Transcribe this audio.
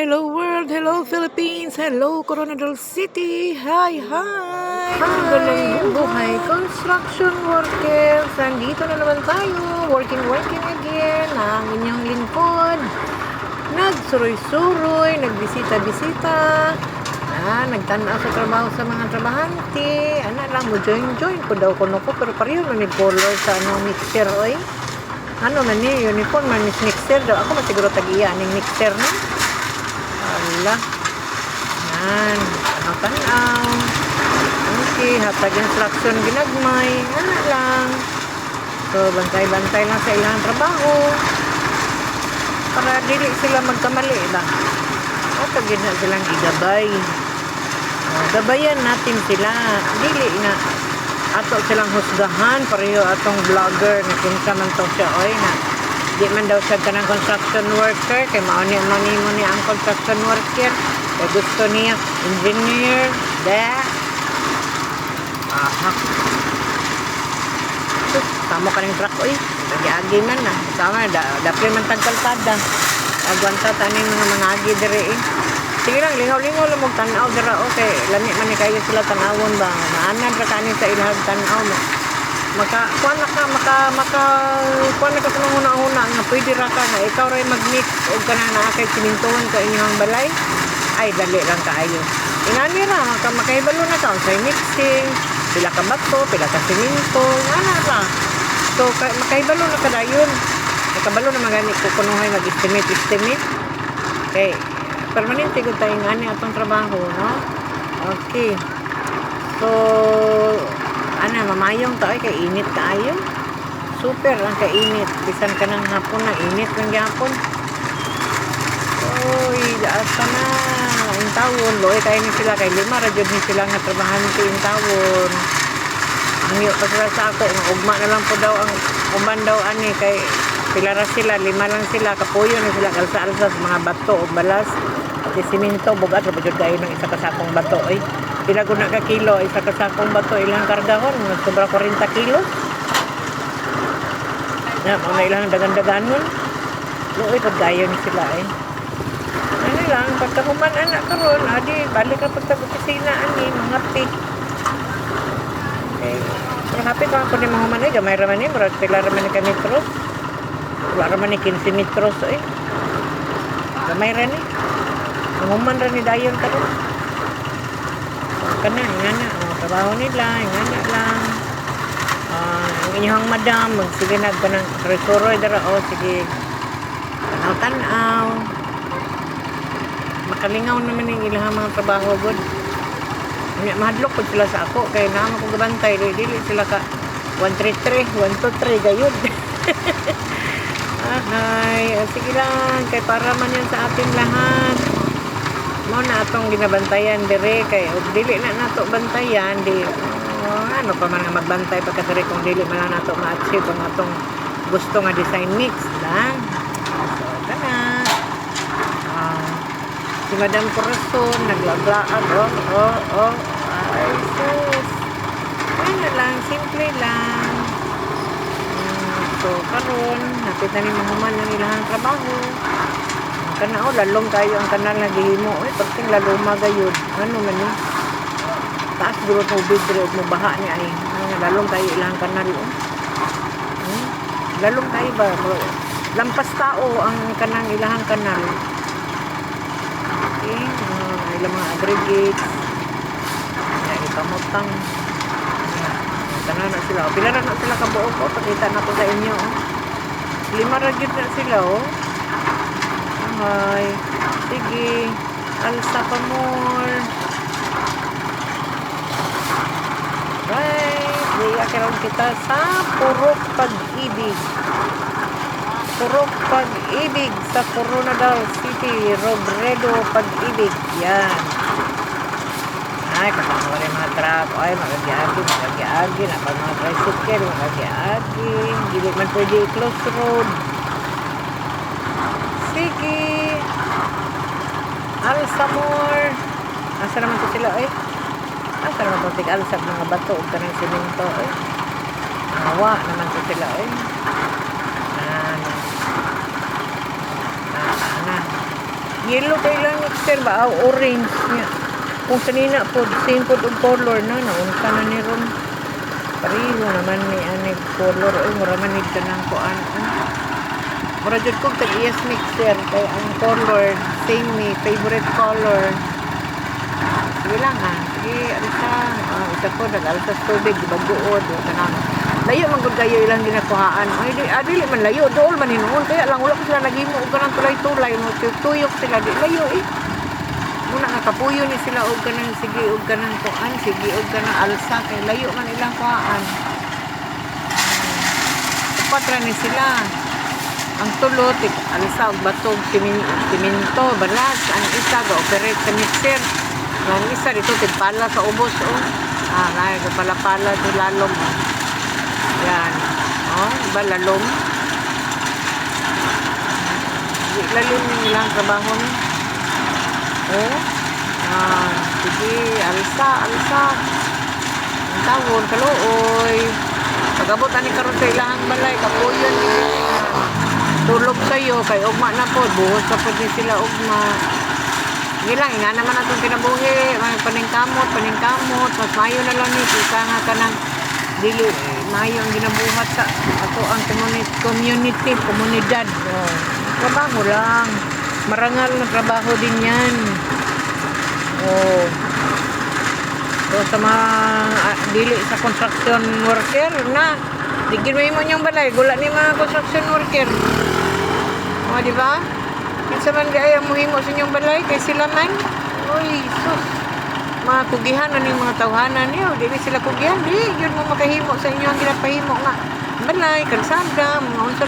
hello world, hello Philippines, hello Coronadal City, hi, hi! Magandang buhay, construction workers! Nandito na naman tayo, working again, ang inyong lingkod. Nagsuroy-suroy, nagbisita-bisita, nagtanaw sa trabaho sa mga trabahante. Lang mo, join ko daw ko, pero pareho na ni color sa mixer, oy. Man ni uniform man ni mixer daw. Ako masiguro tag-iya ning mixer na. Ala. Yan. Tanaw. Okay, hatag instruction ginagmay. Lang. So, bantay-bantay lang sa ilang trabaho. Para dili sila magkamali ba? At gina silang igabay. Gabayan natin sila. Dili na ato silang husgahan pareho atong vlogger na kinsa man to siya oy na di man daw siya kanang construction worker kay mao ni ang construction worker kay gusto niya engineer tamo kaning truck oy agi man na sama dapre man tagkalpada agwanta taning mga agi dire sige lang, lingaw-lingaw lang mag-tanaw dira okay, lami man ni kayo sila tanawon ba naanan ra kani sa ilahag tanaw mo kuan na ka sa una nga pwede ra ka nga ikaw ray mag-mix og kanang naa kay simintuhan ka inyong balay ay dali lang kaayo ingani ra makahibalo na ka sa mixing pila ka bato pila ka siminto ana ra so makahibalo na ka dayon nakabalo na magani ko kunuhay mag-estimate okay permanente ko tayo nga ni atong trabaho, no? Okay. So, mamayong tayo kay init tayo. Super ang kainit. Bisan ka ng hapon na init ng hapon. Oy, asa na. Ang tawon. Loy tayo ni sila. Kay lima, radyod ni sila nga trabahan ko yung tawon. Ang iyo pa sila sa ako. Ugma na lang po daw ang uman daw ani. Kay pilara sila. 5 lang sila. Kapuyo ni sila. Kalsa-alsa sa mga bato o balas. Di siminto, bugat, rabajod kayo ng isa kasakong bato. Ay, pila na ka kilo, isa kasakong bato, ilang kargahon, sobra 40 kilos. Mga ilang dagan-daganon. Luoy, pagkayo ni sila eh. Ano lang, pagkahuman anak karon adi, balik ka pagka-opisina, mga pig. Okay. Hapit ako ni mahuman eh, gamay raman eh, murag pila raman ni ka metros. Wala raman ni 15 metros eh. Gamay rin eh. Umuman rin ni dayon ka rin. Kana, ingana. Trabaho nila, ingana lang. Ang inyong madam, sige na, ganang resoroy dara, sige. Tanaw-tanaw. Makalingaw naman yung ilang mga trabaho, good. Mahadlok po sila sa ako, kaya naman kong gabantay, dili sila ka 133, 123, gayod. Sige lang, kay para man yan sa ating lahat. Mo na atong ginabantayan dire kay og dili na nato bantayan di ano pa man nga magbantay pagkadiri kung dili man lang nato ma-achieve ang atong gusto nga design mix lang. So kana si Madam Corazon naglaglaag ay sus ano lang simple lang so karon napit na ni mahuman ng ilang trabaho kana lalong kayo ang kanal na gihimo perting laluma gayud ano man ni taas duro tubig dire mo baha ni ay lalong kayo ilang kanal lalong kayo ba lampas tao ang kanang ilang kanal okay ilang mga aggregates ikamotang tanan na sila pila na sila kabuok pakita na ko sa inyo 5 ragyod na sila Hi. Sige. Alsa pa more. Right. Diyakiran kita sa Purok Pag-ibig. Purok Pag-ibig sa Coronadal City. Robredo Pag-ibig. Yan. Ay, kapag rin mga truck. Ay, magagi-agi. Napag mga tricycle. Magagi-agi. Hindi man pwede i-close road. Sige. Alsa more. Asa naman ito sila eh. Asa naman ito tig-alsag mga bato o kanang siminto eh. Awa naman ito sila eh. Yellow kay lang mixer ba? Orange niya. Kung kanina po, same po og color na. Naunta na ni Ron. Pariho naman ni anig color. Ay, mura man nito ng kuan. Mura dyan ko tag-iyas mixer. Kaya ang color, same ni, favorite color. Sige lang ha. Sige, alisa. Isa ko, nag-alisas tubig, baguod. Layo man gud kayo ilang ginakuhaan. Ay, dili man layo. Dool man hinuon. Kaya lang, wala ko sila naghimo og kanang tulay-tulay. Tuyok sila. Di layo eh. Muna nga kapuyo ni sila og kanang sige og kanang kuan. Sige og kanang alsa. Kaya layo man ilang kuhaan. Upat ra ni sila. Ang tulot, alsa og batog, siminto, balas. Ang isa ga-operate sa mixer. Ang isa dito, tigpala sa ubos. Ay, pala-pala ito lalong. Yan. Diba lalong? Lalim yung ilang trabaho ni. Sige, alsa. Ang tawon, kaluoy. Pag-abot ani karon sa ilang balay, kapuyon ni. Tulog kayo, kay ugma na po. Buhos pa po din sila ugma. Gilang, nga naman atong kinabuhi. Paningkamot. Mas mayo na lang ni. Isa nga ka ng dili. Mayo ang ginabuhat sa ato ang komunidad. Trabaho lang. Marangal na trabaho din yan. So sa mga dili sa construction worker na. Digin mo yung balay. Gula ni mga construction worker. Di ba? Kinsa man gaya mo himo sa inyong balay kay sila man. Uy, sus. Mga kugihan na yung mga tawhanan niyo. Dili sila kugihan. Di, yun mo makahimo sa inyo ang ginapahimo nga. Balay, kalsada, mga unsa